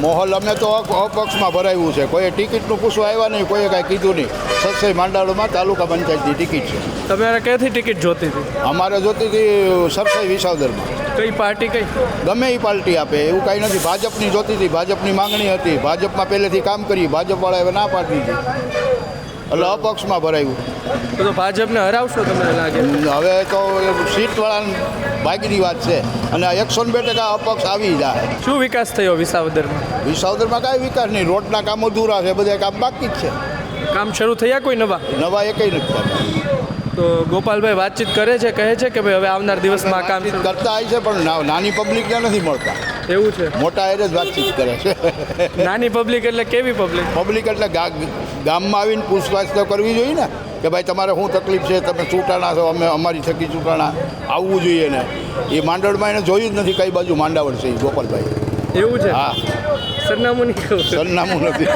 મોહલ અમે તો અપક્ષમાં ભરાયું છે. કોઈએ ટિકિટનું પૂછવા આવ્યા નહીં, કોઈએ કાંઈ કીધું નહીં. સત્સઈ માંડાળમાં તાલુકા પંચાયતની ટિકિટ છે. તમારે ક્યાંથી ટિકિટ જોતી હતી? અમારે જોતી હતી સરસાઈ વિસાવદરમાં. કઈ પાર્ટી કઈ? ગમે એ પાર્ટી આપે એવું કાંઈ નથી. ભાજપની જોતી હતી, ભાજપની માંગણી હતી, ભાજપમાં પહેલેથી કામ કરી, ભાજપવાળાએ ના પાડી દીધી, એટલે અપક્ષમાં ભરાયું. તો ભાજપને હરાવશો તમને લાગે? હવે તો સીટવાળાની બાકીની વાત છે, અને 102% અપક્ષ આવી જાય. શું વિકાસ થયો વિસાવદરમાં? વિસાવદરમાં કાંઈ વિકાસ નહીં, રોડના કામો અધૂરા છે, બધા કામ બાકી જ છે. કામ શરૂ થયા કોઈ નવા? નવા એકેય નથી થતા. તો ગોપાલભાઈ વાતચીત કરે છે, કહે છે કે ભાઈ હવે આવનાર દિવસમાં કામ શરૂ કરતા આવી છે, પણ નાની પબ્લિકને નથી મળતા. એવું છે? મોટા એરે જ વાતચીત કરે છે. નાની પબ્લિક એટલે કેવી પબ્લિક? પબ્લિક એટલે ગામમાં આવીને પૂછતાછ તો કરવી જોઈએ ને, કે ભાઈ તમારે શું તકલીફ છે, તમે ચૂંટાણા છો, અમે અમારી થકી ચૂંટાણા, આવવું જોઈએ ને. એ માંડળમાં એને જોયું જ નથી કઈ બાજુ માંડાવળ છે એ ગોપાલભાઈ. એવું છે? હા. સરનામું નહીં કહું. સરનામું નથી.